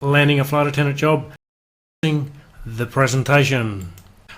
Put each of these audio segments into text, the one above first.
landing a flight attendant job. The presentation.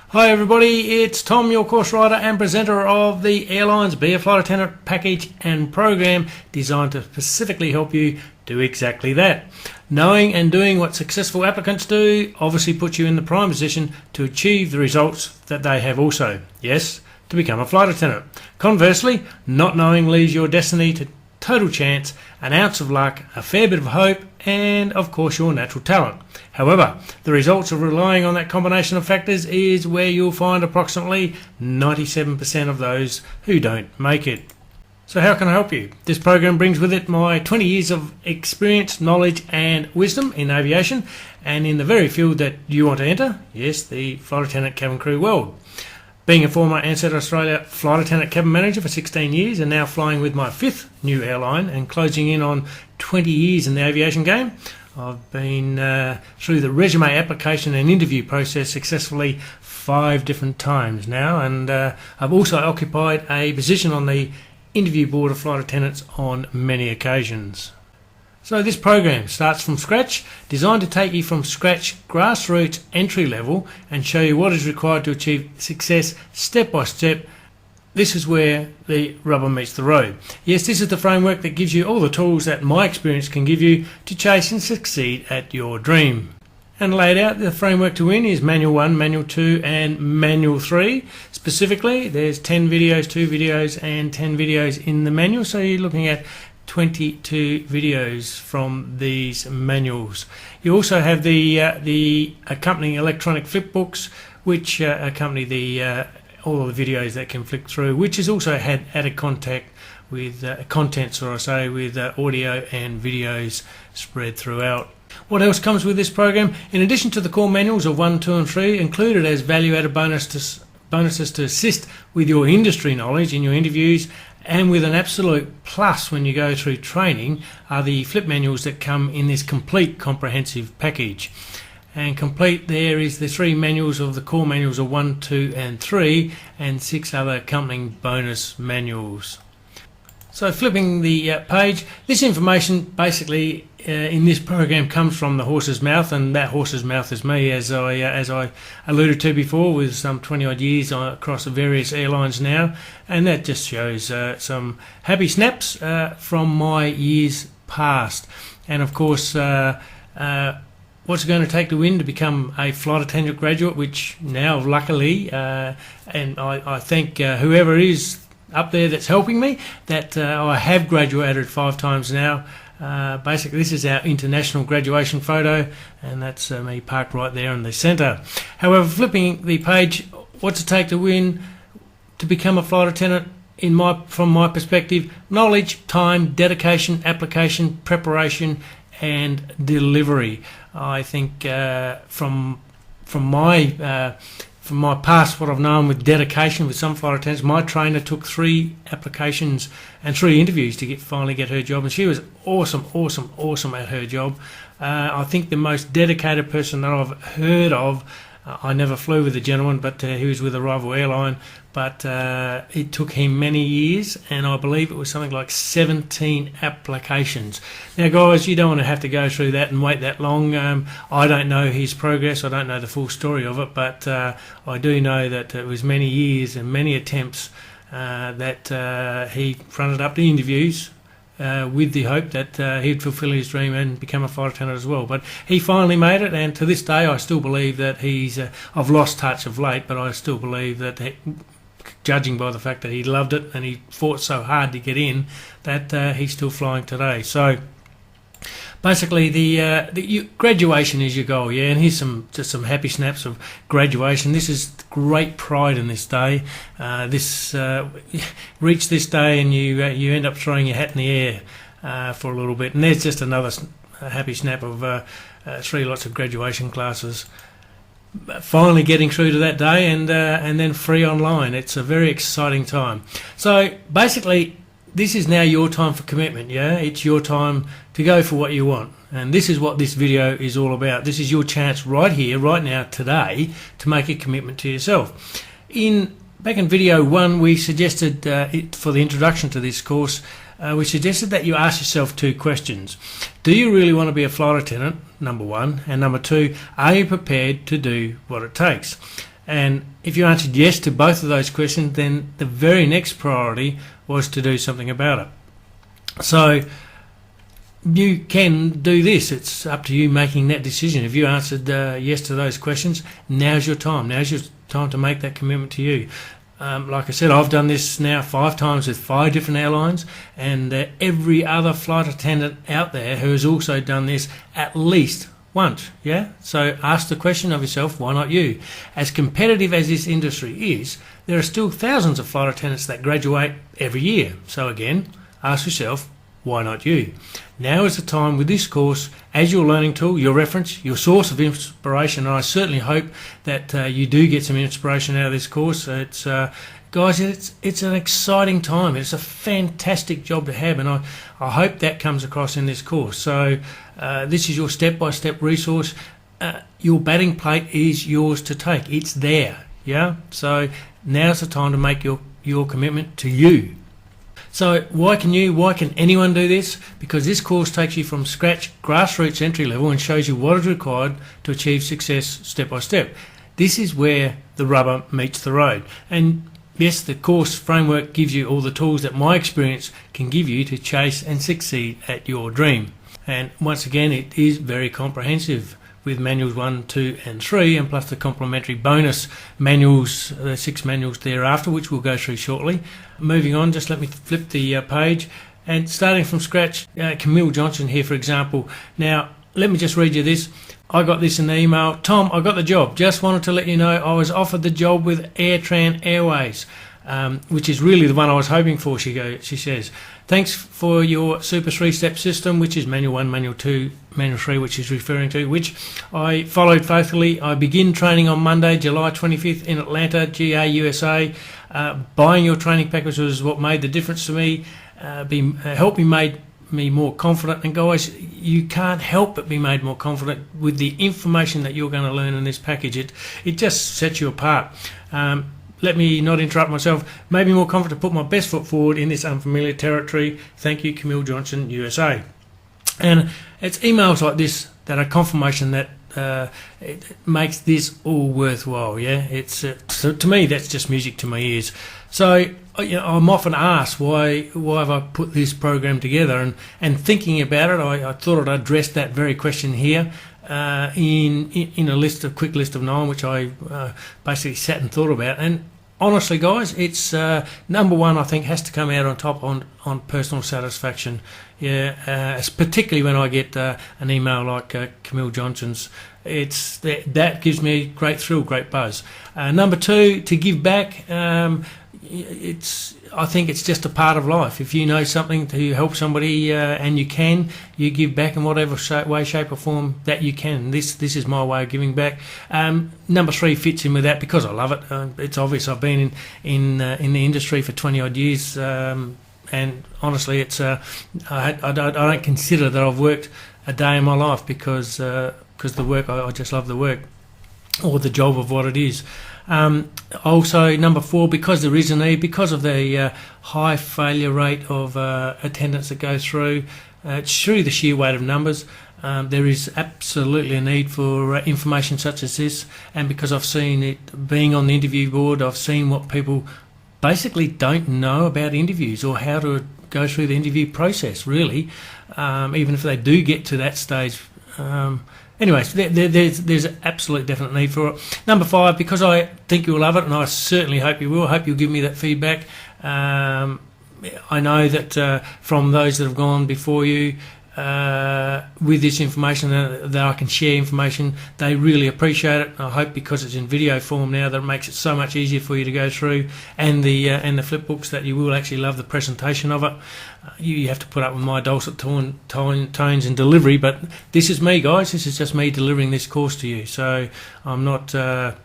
Hi everybody, it's Tom, your course writer and presenter of the Airlines Be a Flight Attendant package and program designed to specifically help you do exactly that. Knowing and doing what successful applicants do obviously puts you in the prime position to achieve the results that they have also. Yes, to become a flight attendant. Conversely, not knowing leaves your destiny to total chance, an ounce of luck, a fair bit of hope, and of course your natural talent. However, the results of relying on that combination of factors is where you'll find approximately 97% of those who don't make it. So how can I help you? This program brings with it my 20 years of experience, knowledge and wisdom in aviation and in the very field that you want to enter, yes, the flight attendant cabin crew world. Being a former Ansett Australia flight attendant cabin manager for 16 years and now flying with my 5th new airline and closing in on 20 years in the aviation game, I've been through the resume application and interview process successfully 5 different times now, and I've also occupied a position on the interview board of flight attendants on many occasions. So this program starts from scratch, designed to take you from scratch, grassroots, entry level and show you what is required to achieve success step by step. This is where the rubber meets the road. Yes, this is the framework that gives you all the tools that my experience can give you to chase and succeed at your dream. And laid out, the framework to win is Manual 1, Manual 2 and Manual 3. Specifically, there's 10 videos, 2 videos and 10 videos in the manual, so you're looking at 22 videos from these manuals. You also have the accompanying electronic flip books, which accompany the all the videos that can flick through, which is also had added contact with contents, or I say, with audio and videos spread throughout. What else comes with this program? In addition to the core manuals of 1, 2 and 3, included as value-added bonuses to assist with your industry knowledge in your interviews, and with an absolute plus when you go through training, are the flip manuals that come in this complete comprehensive package. And complete there is the 3 manuals of the core manuals of 1, 2 and 3 and 6 other accompanying bonus manuals. So flipping the page, this information basically in this program comes from the horse's mouth, and that horse's mouth is me, as I alluded to before, with some 20 odd years across the various airlines now, and that just shows some happy snaps from my years past. And of course, what's it going to take to win to become a flight attendant graduate, which now luckily, and I thank whoever is up there that's helping me, that I have graduated 5 times now. Basically, this is our international graduation photo, and that's me parked right there in the centre. However, flipping the page, what's it take to win to become a flight attendant? From my perspective, knowledge, time, dedication, application, preparation and delivery. I think from my past, what I've known with dedication with some flight attendants, my trainer took 3 applications and 3 interviews to finally get her job, and she was awesome at her job. I think the most dedicated person that I've heard of, I never flew with a gentleman, but he was with a rival airline, but it took him many years, and I believe it was something like 17 applications. Now guys, you don't want to have to go through that and wait that long. I don't know his progress, I don't know the full story of it, but I do know that it was many years and many attempts that he fronted up the interviews with the hope that he'd fulfil his dream and become a flight attendant as well. But he finally made it, and to this day I still believe that he's I've lost touch of late, but I still believe that judging by the fact that he loved it and he fought so hard to get in, that he's still flying today. So basically, the graduation is your goal, yeah. And here's just some happy snaps of graduation. This is great pride in this day. Reach this day, and you end up throwing your hat in the air for a little bit. And there's just another happy snap of 3 lots of graduation classes. Finally getting through to that day, and then free online. It's a very exciting time. So basically, this is now your time for commitment, yeah? It's your time to go for what you want. And this is what this video is all about. This is your chance right here, right now, today, to make a commitment to yourself. Back in video 1, we suggested for the introduction to this course we suggested that you ask yourself two questions. Do you really want to be a flight attendant, number one? And number two, are you prepared to do what it takes? And if you answered yes to both of those questions, then the very next priority was to do something about it. So you can do this. It's up to you making that decision. If you answered yes to those questions, now's your time. Now's your time to make that commitment to you. Like I said, I've done this now 5 times with 5 different airlines, and every other flight attendant out there who has also done this at least once. Yeah. So ask the question of yourself, why not you? As competitive as this industry is, there are still thousands of flight attendants that graduate every year. So again, ask yourself, why not you? Now is the time with this course as your learning tool, your reference, your source of inspiration. And I certainly hope that you do get some inspiration out of this course. It's guys, it's an exciting time. It's a fantastic job to have, and I hope that comes across in this course. So this is your step-by-step resource. Your batting plate is yours to take. It's there. Yeah. So now's the time to make your commitment to you. So why can anyone do this? Because this course takes you from scratch, grassroots entry level, and shows you what is required to achieve success step by step. This is where the rubber meets the road. And yes, the course framework gives you all the tools that my experience can give you to chase and succeed at your dream. And once again, it is very comprehensive, with manuals 1, 2 and 3, and plus the complementary bonus manuals, 6 manuals thereafter, which we'll go through shortly. Moving on, just let me flip the page, and starting from scratch, Camille Johnson here, for example. Now let me just read you this. I got this in the email. Tom, I got the job. Just wanted to let you know I was offered the job with AirTran Airways, which is really the one I was hoping for. She says, thanks for your super 3-step system, which is manual 1, manual 2, manual 3, which is referring to, which I followed faithfully. I begin training on Monday, July 25th in Atlanta, GA, USA. Buying your training package was what made the difference to me. Helped me more confident. And guys, you can't help but be made more confident with the information that you're going to learn in this package. It just sets you apart. Let me not interrupt myself. Made me more confident to put my best foot forward in this unfamiliar territory. Thank you, Camille Johnson, USA. And it's emails like this that are confirmation that it makes this all worthwhile. Yeah, it's so to me that's just music to my ears. So I'm often asked why have I put this program together, and thinking about it, I thought I'd address that very question here. In a quick list of 9, which I basically sat and thought about. And honestly, guys, it's number 1. I think has to come out on top on personal satisfaction. Yeah, particularly when I get an email like Camille Johnson's. It's that gives me great thrill, great buzz. Number 2, to give back. I think it's just a part of life. If you know something to help somebody and you give back in whatever way, shape or form that you can. This is my way of giving back. Number 3 fits in with that because I love it. It's obvious I've been in the industry for 20 odd years, and honestly, it's I don't consider that I've worked a day in my life because the work, I just love the work or the job of what it is. Also, number 4, because there is a need, because of the high failure rate of attendants that go through, it's through the sheer weight of numbers. There is absolutely a need for information such as this, and because I've seen it being on the interview board, I've seen what people basically don't know about interviews or how to go through the interview process, really, even if they do get to that stage. Anyways, there's an absolute definite need for it. Number 5, because I think you'll love it, and I certainly hope you will. I hope you'll give me that feedback. I know that from those that have gone before you with this information, that I can share information, they really appreciate it. I hope because it's in video form now that it makes it so much easier for you to go through, and the flip books, that you will actually love the presentation of it. You have to put up with my dulcet tones and delivery, but this is me, guys. This is just me delivering this course to you. So I'm not a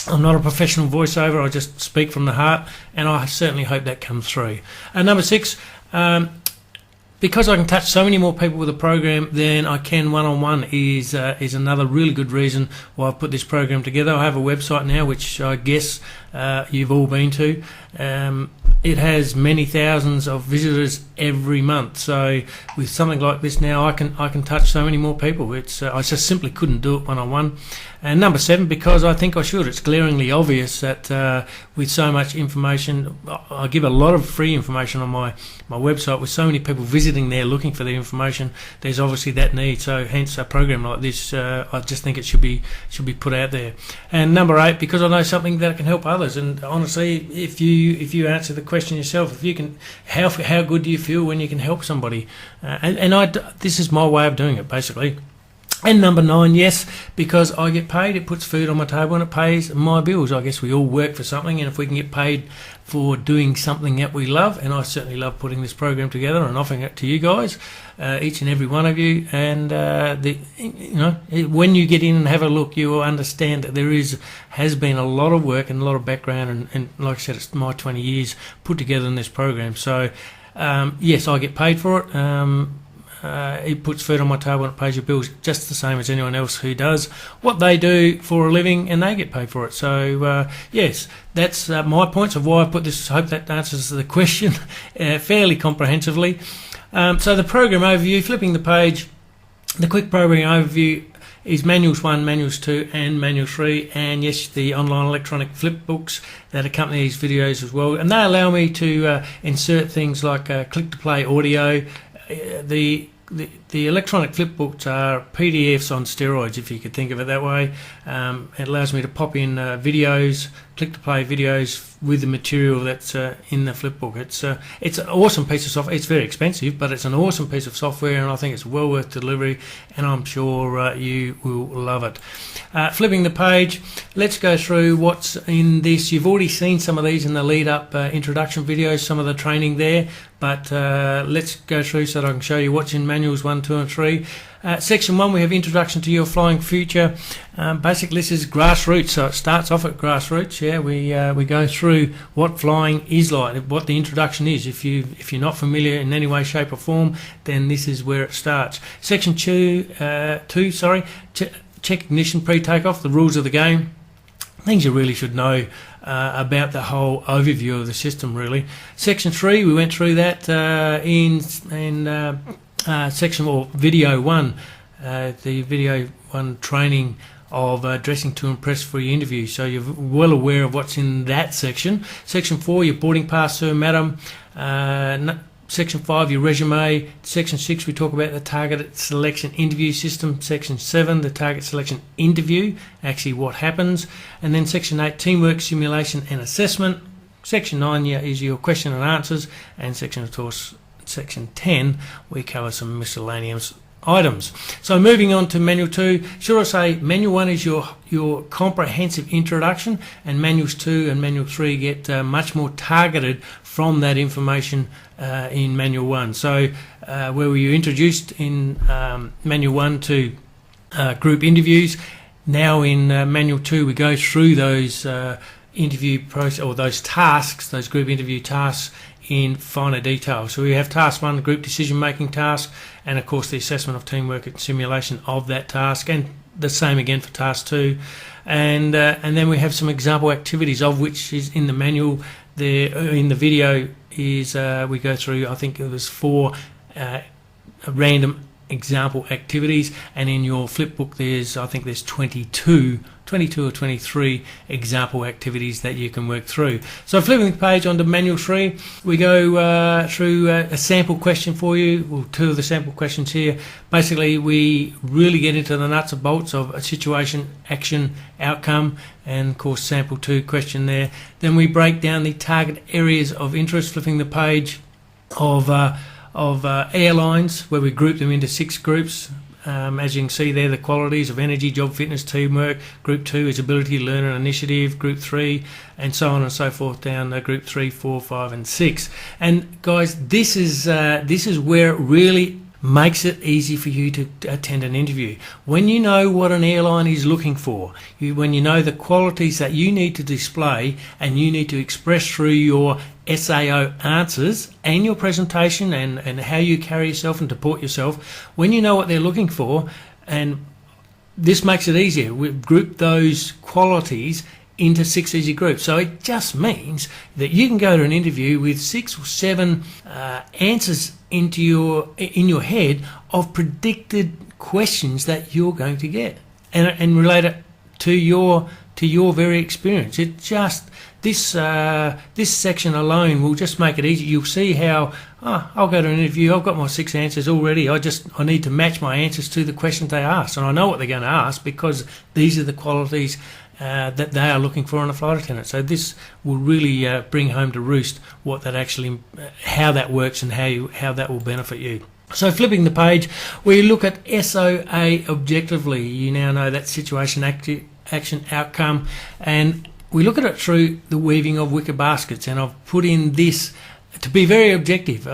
professional voiceover. I just speak from the heart, and I certainly hope that comes through. Number 6, because I can touch so many more people with the program than I can one-on-one is another really good reason why I've put this program together. I have a website now, which I guess you've all been to, it has many thousands of visitors every month. So with something like this now, I can touch so many more people. It's I just simply couldn't do it one-on-one. And number 7, because I think I should. It's glaringly obvious that with so much information, I give a lot of free information on my website. With so many people visiting there looking for the information, there's obviously that need. So hence a program like this, I just think it should be put out there. And number 8, because I know something that can help others. And honestly, if you answer the question yourself, if you can, how good do you feel when you can help somebody? This is my way of doing it, basically. And number 9, yes, because I get paid, it puts food on my table and it pays my bills. I guess we all work for something, and if we can get paid for doing something that we love, and I certainly love putting this program together and offering it to you guys, each and every one of you, and when you get in and have a look, you will understand that there has been a lot of work and a lot of background, and like I said, it's my 20 years put together in this program. So yes, I get paid for it. It puts food on my table and it pays your bills just the same as anyone else who does what they do for a living, and they get paid for it. So yes, that's my points of why I put this. Hope that answers the question fairly comprehensively. So the program overview, flipping the page, the quick program overview is Manuals 1, Manuals 2 and Manual 3, and yes, the online electronic flip books that accompany these videos as well, and they allow me to insert things like click to play audio. The electronic flip books are PDFs on steroids, if you could think of it that way. It allows me to pop in videos, click to play videos with the material that's in the flip book. It's an awesome piece of software. It's very expensive, but it's an awesome piece of software, and I think it's well worth delivery, and I'm sure you will love it. Flipping the page, let's go through what's in this. You've already seen some of these in the lead up introduction videos, some of the training there, but let's go through so that I can show you what's in Manuals 1, 2 and 3. Section 1, we have Introduction to Your Flying Future. Basically, this is grassroots, so it starts off at grassroots. Yeah, we go through what flying is like, what the introduction is. If you're not familiar in any way, shape or form, then this is where it starts. Section 2, check ignition pre-takeoff, the rules of the game. Things you really should know about the whole overview of the system, really. Section 3, we went through that in section or video 1, the video 1 training of dressing to impress for your interview. So you're well aware of what's in that section. Section 4, your boarding pass, sir, madam. Section 5, your resume. Section 6, we talk about the target selection interview system. Section 7, the target selection interview, actually what happens. And then Section 8, teamwork, simulation and assessment. Section 9 is your question and answers. And Section 10, we cover some miscellaneous items. So moving on to Manual 2, should I say Manual 1 is your comprehensive introduction, and Manuals 2 and Manual 3 get much more targeted from that information in Manual 1. So where were you introduced in Manual 1 to group interviews, now in Manual 2 we go through those interview process, or those tasks, those group interview tasks in finer detail. So we have task 1, group decision making task, and of course the assessment of teamwork and simulation of that task, and the same again for task 2, and then we have some example activities, of which is in the manual there. In the video is we go through, I think it was 4 random example activities, and in your flip book I think there's 22 or 23 example activities that you can work through. So flipping the page onto Manual 3, we go through a sample question for you, well, 2 of the sample questions here. Basically we really get into the nuts and bolts of a situation, action, outcome, and of course sample 2 question there. Then we break down the target areas of interest, flipping the page of airlines, where we group them into 6 groups. As you can see there, the qualities of energy, job fitness, teamwork. Group 2 is ability, learn and initiative. Group 3, and so on and so forth down group 3, 4, 5 and 6. And guys, this is where it really makes it easy for you to attend an interview. When you know what an airline is looking for, when you know the qualities that you need to display and you need to express through your SAO answers and your presentation and how you carry yourself and deport yourself, when you know what they're looking for, and this makes it easier. We group those qualities into 6 easy groups. So it just means that you can go to an interview with 6 or 7 answers in your head of predicted questions that you're going to get, and relate it to your very experience. It just this section alone will just make it easy. You'll see how I'll go to an interview. I've got my 6 answers already. I need to match my answers to the questions they ask, and I know what they're going to ask because these are the qualities that they are looking for in a flight attendant. So this will really bring home to roost what that actually, how that works, and how that will benefit you. So flipping the page, we look at SOA objectively. You now know that situation, action, outcome, and we look at it through the weaving of wicker baskets. And I've put in this to be very objective.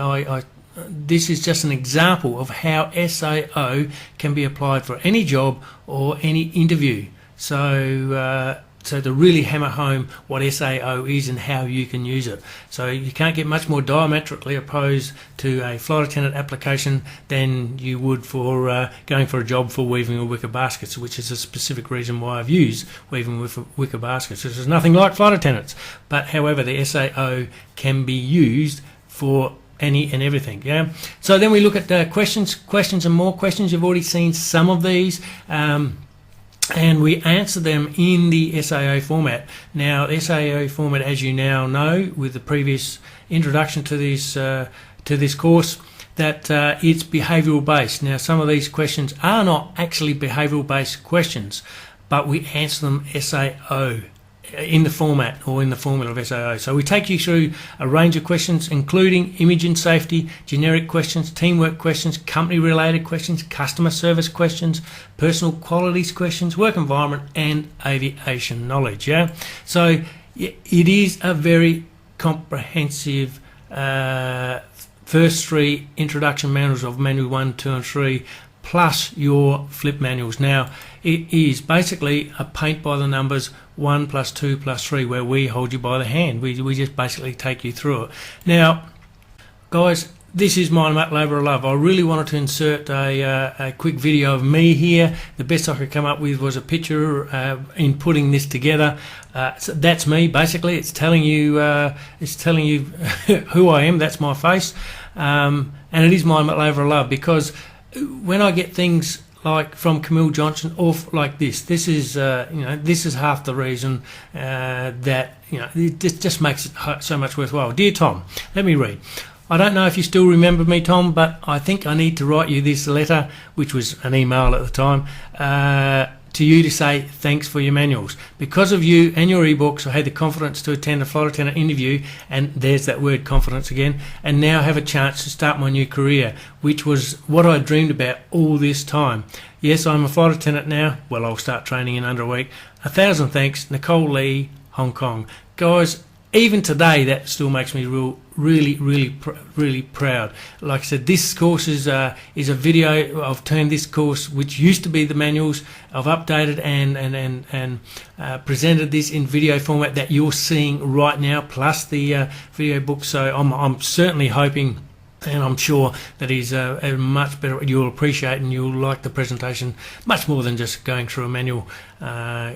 This is just an example of how SAO can be applied for any job or any interview. So to really hammer home what SAO is and how you can use it. So you can't get much more diametrically opposed to a flight attendant application than you would for going for a job for weaving with wicker baskets, which is a specific reason why I've used weaving with wicker baskets. This is nothing like flight attendants, but however the SAO can be used for any and everything. Yeah. So then we look at questions and more questions. You've already seen some of these. And we answer them in the SAO format. Now, SAO format, as you now know, with the previous introduction to this course, that it's behavioural based. Now, some of these questions are not actually behavioural based questions, but we answer them SAO in the format or in the formula of SAO. So we take you through a range of questions, including image and safety, generic questions, teamwork questions, company related questions, customer service questions, personal qualities questions, work environment, and aviation knowledge. Yeah. So it is a very comprehensive first 3 introduction manuals of manual 1, 2 and 3 plus your flip manuals. Now, it is basically a paint by the numbers 1 plus 2 plus 3, where we hold you by the hand. We just basically take you through it. Now, guys, this is my labour of love. I really wanted to insert a quick video of me here. The best I could come up with was a picture in putting this together. So that's me, basically. It's telling you who I am. That's my face, and it is my labour of love, because when I get things like from Camille Johnson or like this is this is half the reason that it just makes it so much worthwhile. Dear Tom, let me read. I don't know if you still remember me, Tom, but I think I need to write you this letter, which was an email at the time, to you to say thanks for your manuals. Because of you and your ebooks, I had the confidence to attend a flight attendant interview, and there's that word confidence again, and now have a chance to start my new career, which was what I dreamed about all this time. Yes, I'm a flight attendant now. Well, I'll start training in under a week. 1,000 thanks, Nicole Lee, Hong Kong. Guys, even today, that still makes me really proud. Like I said, this course is a video. I've turned this course, which used to be the manuals, I've updated and presented this in video format that you're seeing right now, plus the video book. So I'm certainly hoping, and I'm sure that is a much better. You'll appreciate and you'll like the presentation much more than just going through a manual,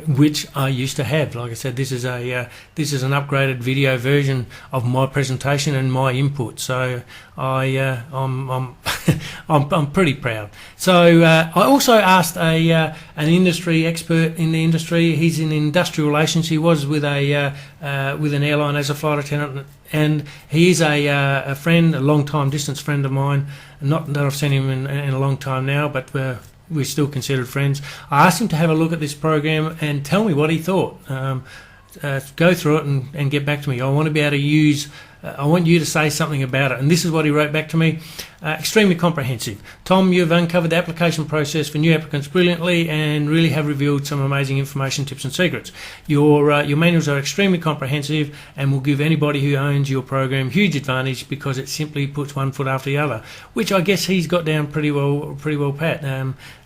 which I used to have. Like I said, this is an upgraded video version of my presentation and my input. So I'm I'm pretty proud. So I also asked an industry expert in the industry. He's in industrial relations. He was with an airline as a flight attendant, and he is a friend, a long time distance friend of mine. Not that I've seen him in a long time now, but we're still considered friends. I asked him to have a look at this program and tell me what he thought. Go through it and get back to me. I want to be able to use. I want you to say something about it. And this is what he wrote back to me. Extremely comprehensive. Tom, you've uncovered the application process for new applicants brilliantly and really have revealed some amazing information, tips and secrets. Your manuals are extremely comprehensive and will give anybody who owns your program huge advantage, because it simply puts one foot after the other, which I guess he's got down pretty well pat.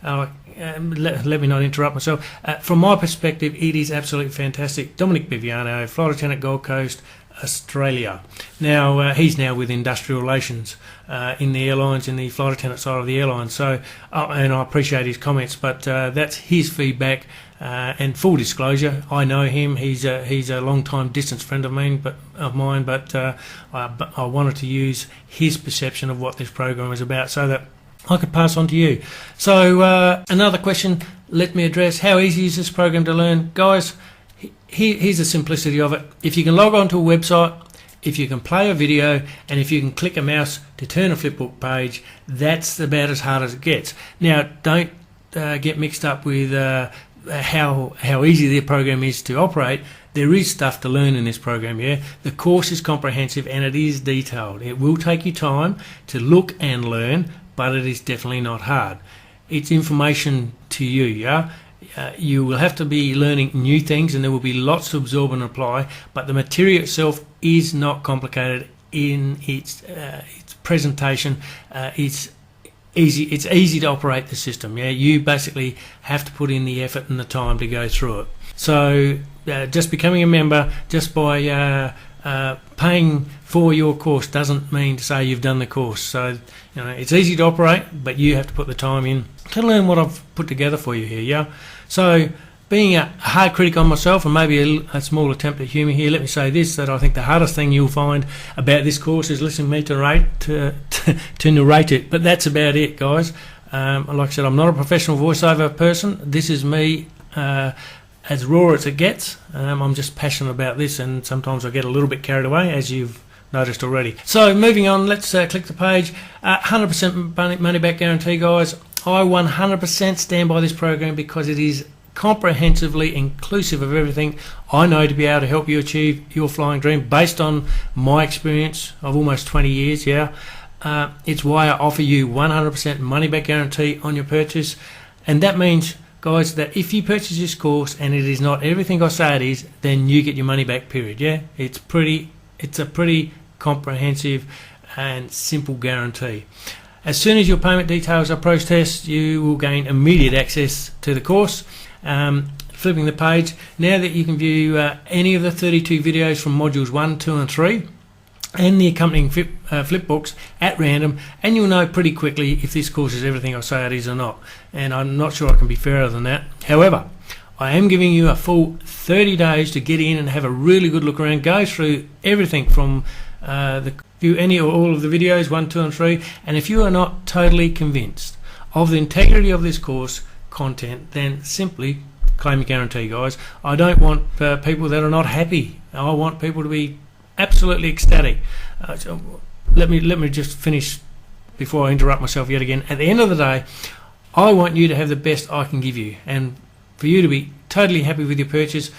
Let me not interrupt myself. From my perspective, it is absolutely fantastic. Dominic Biviano, Flight Attendant Gold Coast, Australia. Now he's now with industrial relations in the airlines, in the flight attendant side of the airline. So, and I appreciate his comments, but that's his feedback. And full disclosure, I know him. He's a long-time distance friend of mine, but I wanted to use his perception of what this program is about, so that I could pass on to you. So another question, let me address: how easy is this program to learn, guys? Here's the simplicity of it. If you can log on to a website, if you can play a video, and if you can click a mouse to turn a flipbook page, that's about as hard as it gets. Now, don't get mixed up with how easy the program is to operate. There is stuff to learn in this program, yeah. The course is comprehensive and it is detailed. It will take you time to look and learn, but it is definitely not hard. It's information to you, yeah. You will have to be learning new things, and there will be lots to absorb and apply, but the material itself is not complicated in its presentation. It's easy to operate the system, yeah. You basically have to put in the effort and the time to go through it. So just becoming a member, just by paying for your course, doesn't mean to say you've done the course. So it's easy to operate, but you have to put the time in to learn what I've put together for you here, yeah. So being a hard critic on myself, and maybe a small attempt at humour here, let me say this, that I think the hardest thing you'll find about this course is listening to me to narrate it. But that's about it, guys. Like I said, I'm not a professional voiceover person. This is me as raw as it gets. I'm just passionate about this, and sometimes I get a little bit carried away, as you've noticed already. So moving on, let's click the page. 100% money back guarantee, guys. I 100% stand by this program because it is comprehensively inclusive of everything I know to be able to help you achieve your flying dream based on my experience of almost 20 years, yeah. It's why I offer you 100% money back guarantee on your purchase, and that means, guys, that if you purchase this course and it is not everything I say it is, then you get your money back, period, yeah. It's a pretty comprehensive and simple guarantee. As soon as your payment details are processed, you will gain immediate access to the course. Flipping the page, now that you can view any of the 32 videos from modules 1, 2 and 3 and the accompanying flip books at random, and you'll know pretty quickly if this course is everything I say it is or not. And I'm not sure I can be fairer than that. However, I am giving you a full 30 days to get in and have a really good look around, go through everything from view any or all of the videos 1, 2 and 3, and if you are not totally convinced of the integrity of this course content, then simply claim your guarantee, guys. I don't want people that are not happy. I want people to be absolutely ecstatic. So let me just finish before I interrupt myself yet again. At the end of the day, I want you to have the best I can give you, and for you to be totally happy with your purchase.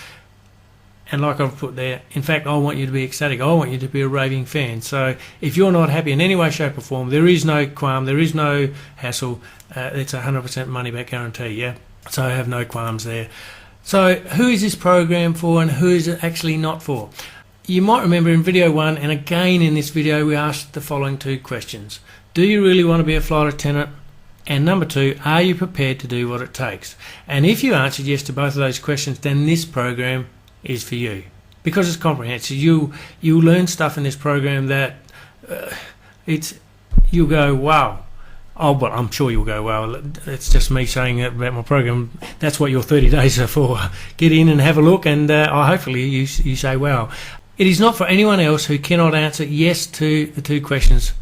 And like I've put there, in fact, I want you to be ecstatic. I want you to be a raving fan. So if you're not happy in any way, shape or form, there is no qualm, there is no hassle. It's 100% money back guarantee, yeah? So I have no qualms there. So who is this program for, and who is it actually not for? You might remember in video 1, and again in this video, we asked the following 2 questions. Do you really want to be a flight attendant? And number 2, are you prepared to do what it takes? And if you answered yes to both of those questions, then this program is for you, because it's comprehensive. You'll learn stuff in this program that you'll go, wow. Oh, but I'm sure you'll go, well, it's just me saying that about my program. That's what your 30 days are for. Get in and have a look, and hopefully you say, wow. It is not for anyone else who cannot answer yes to the 2 questions.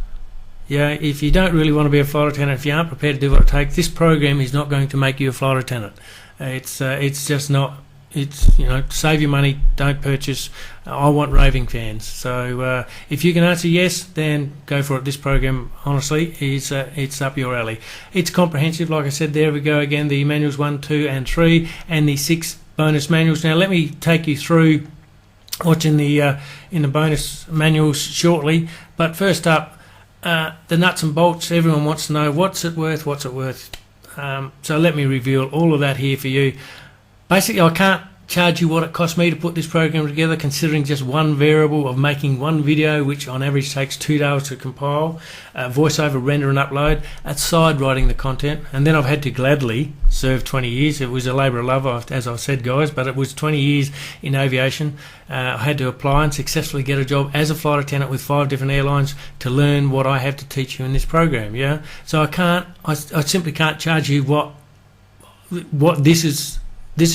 Yeah, if you don't really want to be a flight attendant, if you aren't prepared to do what it takes, this program is not going to make you a flight attendant. It's just not. It's, save your money, don't purchase. I want raving fans. So if you can answer yes, then go for it. This program, honestly, it's up your alley. It's comprehensive, like I said. There we go again, the manuals 1, 2 and 3 and the 6 bonus manuals. Now let me take you through what's in the bonus manuals shortly, but first up, the nuts and bolts. Everyone wants to know, what's it worth. So let me reveal all of that here for you. Basically, I can't charge you what it cost me to put this program together, considering just one variable of making one video, which on average takes 2 days to compile, voiceover, render and upload, aside writing the content. And then I've had to gladly serve 20 years. It was a labour of love, as I've said, guys, but it was 20 years in aviation. I had to apply and successfully get a job as a flight attendant with 5 different airlines to learn what I have to teach you in this program. Yeah, so I simply can't charge you what this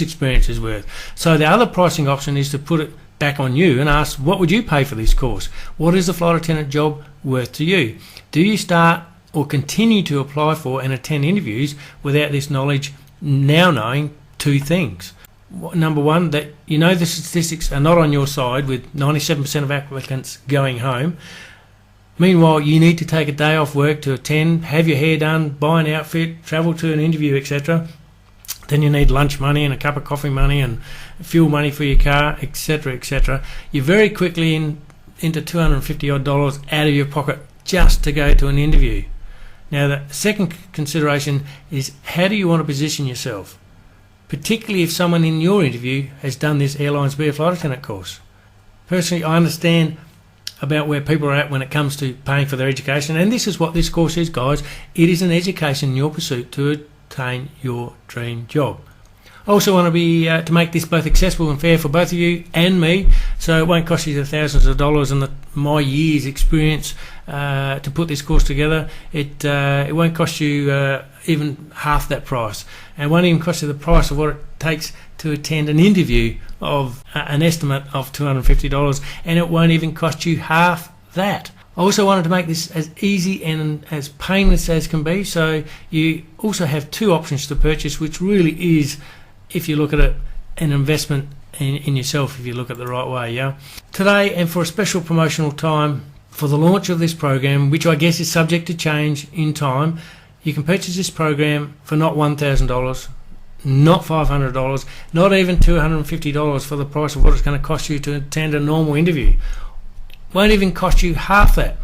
experience is worth. So the other pricing option is to put it back on you and ask, what would you pay for this course? What is the flight attendant job worth to you? Do you start or continue to apply for and attend interviews without this knowledge, now knowing 2 things? Number one, that you know the statistics are not on your side, with 97% of applicants going home. Meanwhile, you need to take a day off work to attend, have your hair done, buy an outfit, travel to an interview, etc. Then you need lunch money and a cup of coffee money and fuel money for your car, etc., etc. You're very quickly into $250 odd out of your pocket just to go to an interview. Now, the second consideration is, how do you want to position yourself? Particularly if someone in your interview has done this Airlines Be a Flight Attendant course. Personally, I understand about where people are at when it comes to paying for their education, and this is what this course is, guys. It is an education in your pursuit to attain your dream job. I also want to make this both accessible and fair for both of you and me, so it won't cost you the thousands of dollars and my years' experience to put this course together. It won't cost you even half that price, and it won't even cost you the price of what it takes to attend an interview of an estimate of $250, and it won't even cost you half that. I also wanted to make this as easy and as painless as can be, so you also have 2 options to purchase, which really is, if you look at it, an investment in yourself if you look at it the right way. Yeah. Today, and for a special promotional time for the launch of this program, which I guess is subject to change in time, you can purchase this program for not $1,000, not $500, not even $250 for the price of what it's going to cost you to attend a normal interview. Won't even cost you half that,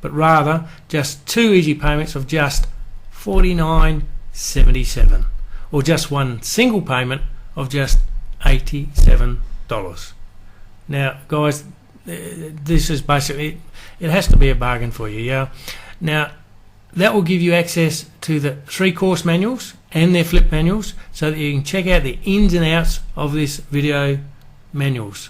but rather just 2 easy payments of just $49.77, or just one single payment of just $87. Now, guys, this is basically, it has to be a bargain for you. Yeah. Now, that will give you access to the 3 course manuals and their flip manuals, so that you can check out the ins and outs of this video manuals.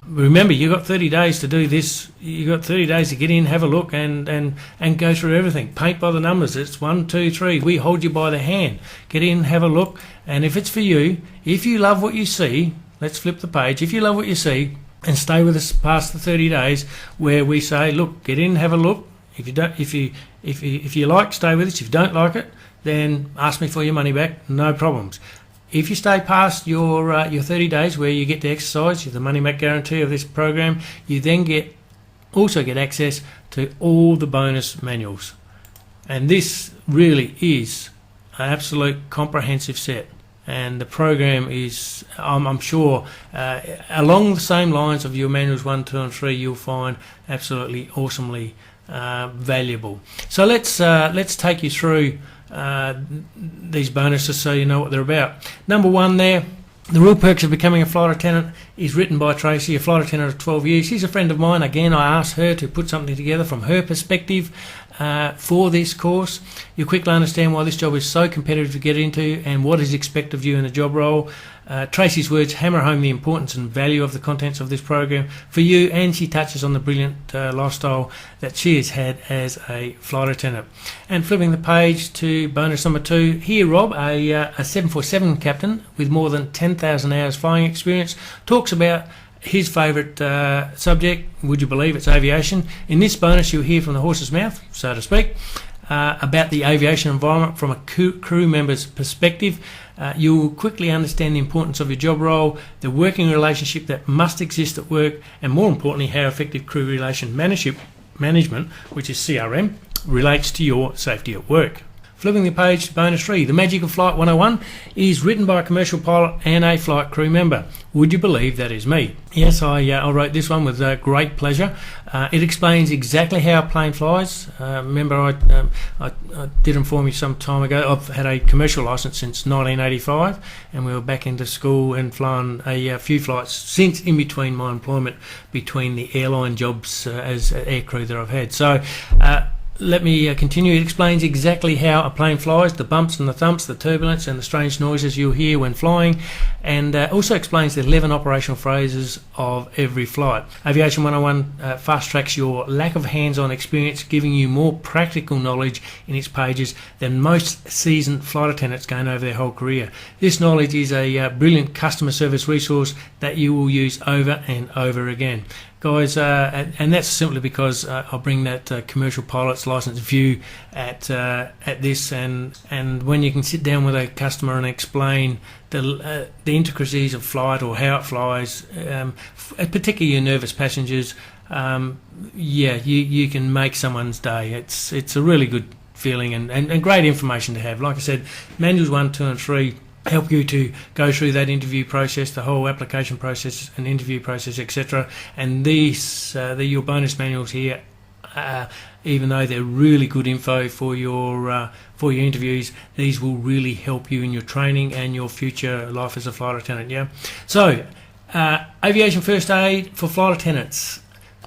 Remember, you've got 30 days to do this. You've got 30 days to get in, have a look, and go through everything. Paint by the numbers. It's 1, 2, 3. We hold you by the hand. Get in, have a look, and if it's for you, if you love what you see, let's flip the page. If you love what you see, and stay with us past the 30 days, where we say, look, get in, have a look. If you don't, if you like, stay with us. If you don't like it, then ask me for your money back. No problems. If you stay past your 30 days, where you get to exercise, the money back guarantee of this program, you then also get access to all the bonus manuals. And this really is an absolute comprehensive set. And the program is, I'm sure, along the same lines of your manuals 1, 2 and 3, you'll find absolutely awesomely valuable. So let's take you through these bonuses so you know what they're about. Number 1 there, The Real Perks of Becoming a Flight Attendant, is written by Tracy, a flight attendant of 12 years. She's a friend of mine. Again, I asked her to put something together from her perspective for this course. You'll quickly understand why this job is so competitive to get into and what is expected of you in the job role. Tracy's words hammer home the importance and value of the contents of this program for you, and she touches on the brilliant lifestyle that she has had as a flight attendant. And flipping the page to bonus number 2, here Rob, a 747 captain with more than 10,000 hours flying experience, talks about his favourite subject. Would you believe it's aviation? In this bonus, you'll hear from the horse's mouth, so to speak, about the aviation environment from a crew member's perspective. You'll quickly understand the importance of your job role, the working relationship that must exist at work, and more importantly, how effective crew relation management, which is CRM, relates to your safety at work. Flipping the page to bonus 3. The Magic of Flight 101 is written by a commercial pilot and a flight crew member. Would you believe that is me? Yes, I wrote this one with great pleasure. It explains exactly how a plane flies. Remember, I did inform you some time ago, I've had a commercial licence since 1985, and we were back into school and flown a few flights since in between my employment, between the airline jobs as aircrew that I've had. So let me continue. It explains exactly how a plane flies, the bumps and the thumps, the turbulence and the strange noises you'll hear when flying, and also explains the 11 operational phases of every flight. Aviation 101 fast tracks your lack of hands-on experience, giving you more practical knowledge in its pages than most seasoned flight attendants gain over their whole career. This knowledge is a brilliant customer service resource that you will use over and over again. Guys, and that's simply because I bring that commercial pilot's license view at this, and when you can sit down with a customer and explain the intricacies of flight or how it flies, particularly your nervous passengers, you can make someone's day. It's a really good feeling and great information to have. Like I said, manuals 1, 2 and 3 help you to go through that interview process, the whole application process and interview process, etc. And these, your bonus manuals here, even though they're really good info for your interviews, these will really help you in your training and your future life as a flight attendant. Yeah. So, aviation first aid for flight attendants.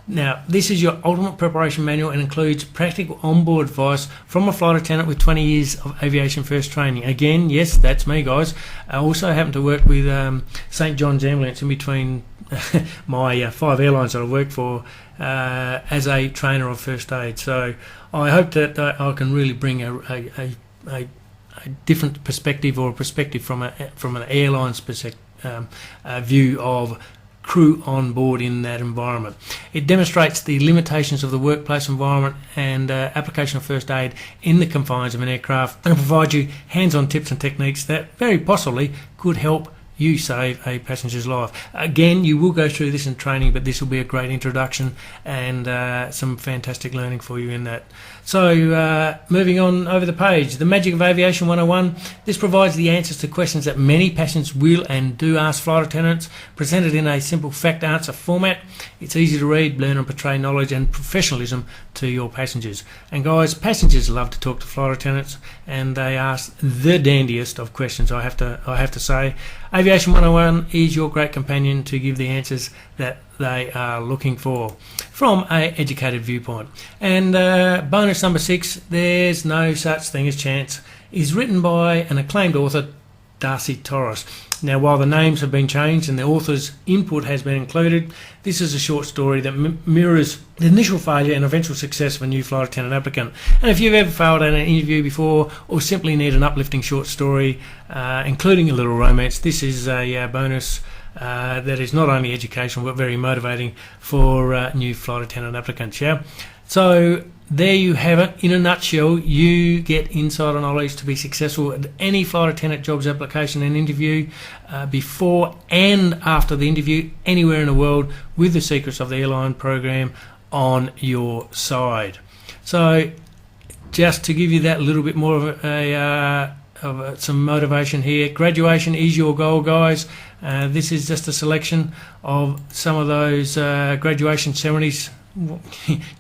Now, this is your ultimate preparation manual and includes practical onboard advice from a flight attendant with 20 years of aviation first training. Again, yes, that's me, guys. I also happen to work with St. John's Ambulance in between my 5 airlines that I work for as a trainer of first aid. So I hope that I can really bring a different perspective, or a perspective from an airline's view of crew on board in that environment. It demonstrates the limitations of the workplace environment and application of first aid in the confines of an aircraft, and provides you hands-on tips and techniques that very possibly could help you save a passenger's life. Again, you will go through this in training, but this will be a great introduction and some fantastic learning for you in that. So moving on over the page, the Magic of Aviation 101. This provides the answers to questions that many passengers will and do ask flight attendants, presented in a simple fact answer format. It's easy to read, learn and portray knowledge and professionalism to your passengers. And guys, passengers love to talk to flight attendants, and they ask the dandiest of questions, I have to say. Aviation 101 is your great companion to give the answers that they are looking for from an educated viewpoint. And bonus number 6, There's No Such Thing as Chance, is written by an acclaimed author, Darcy Torres. Now, while the names have been changed and the author's input has been included, this is a short story that mirrors the initial failure and eventual success of a new flight attendant applicant. And if you've ever failed at an interview before, or simply need an uplifting short story, including a little romance, this is a bonus that is not only educational but very motivating for new flight attendant applicants. Yeah. So there you have it. In a nutshell, you get insider knowledge to be successful at any flight attendant jobs application and interview, before and after the interview, anywhere in the world, with the secrets of the airline program on your side. So just to give you that little bit more of some motivation here, graduation is your goal, guys. This is just a selection of some of those graduation ceremonies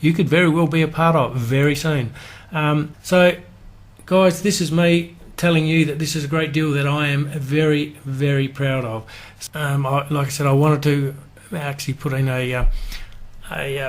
you could very well be a part of very soon. So guys, this is me telling you that this is a great deal that I am very, very proud of. Like I said, I wanted to actually put in a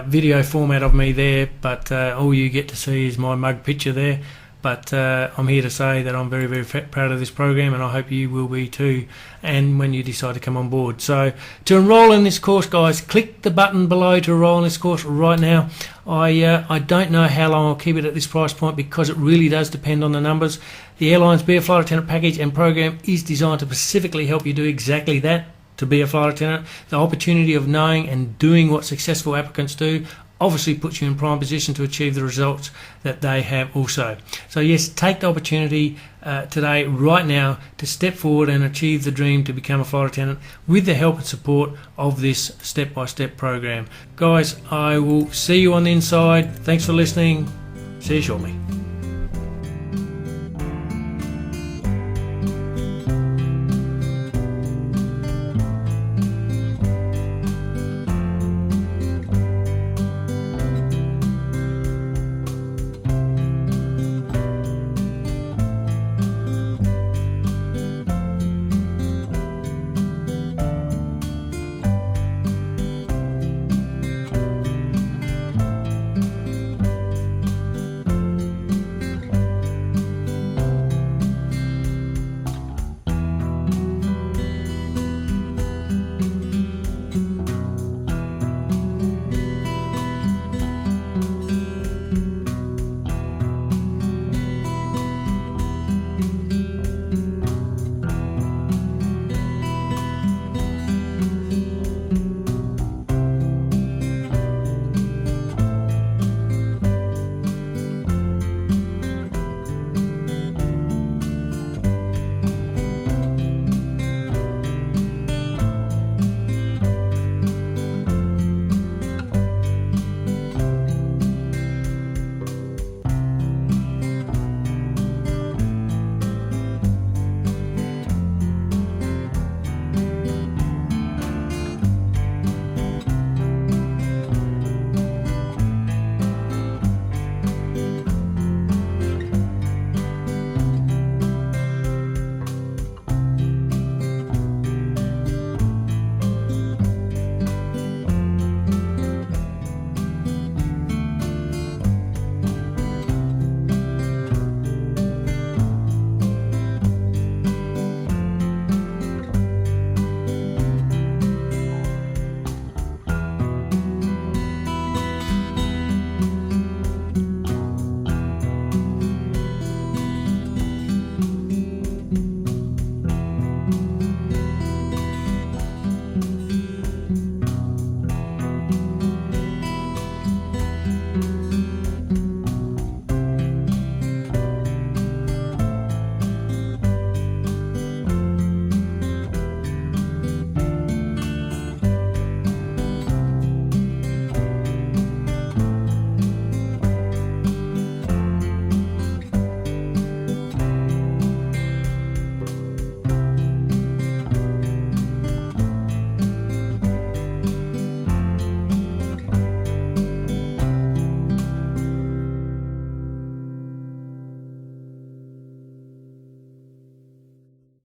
video format of me there, but all you get to see is my mug picture there. But I'm here to say that I'm very, very proud of this program, and I hope you will be too, and when you decide to come on board. So to enrol in this course, guys, click the button below to enrol in this course right now. I don't know how long I'll keep it at this price point, because it really does depend on the numbers. The Airlines Be a Flight Attendant package and program is designed to specifically help you do exactly that, to be a flight attendant. The opportunity of knowing and doing what successful applicants do obviously puts you in prime position to achieve the results that they have also. So yes, take the opportunity today, right now, to step forward and achieve the dream to become a flight attendant with the help and support of this step-by-step program. Guys, I will see you on the inside. Thanks for listening. See you shortly.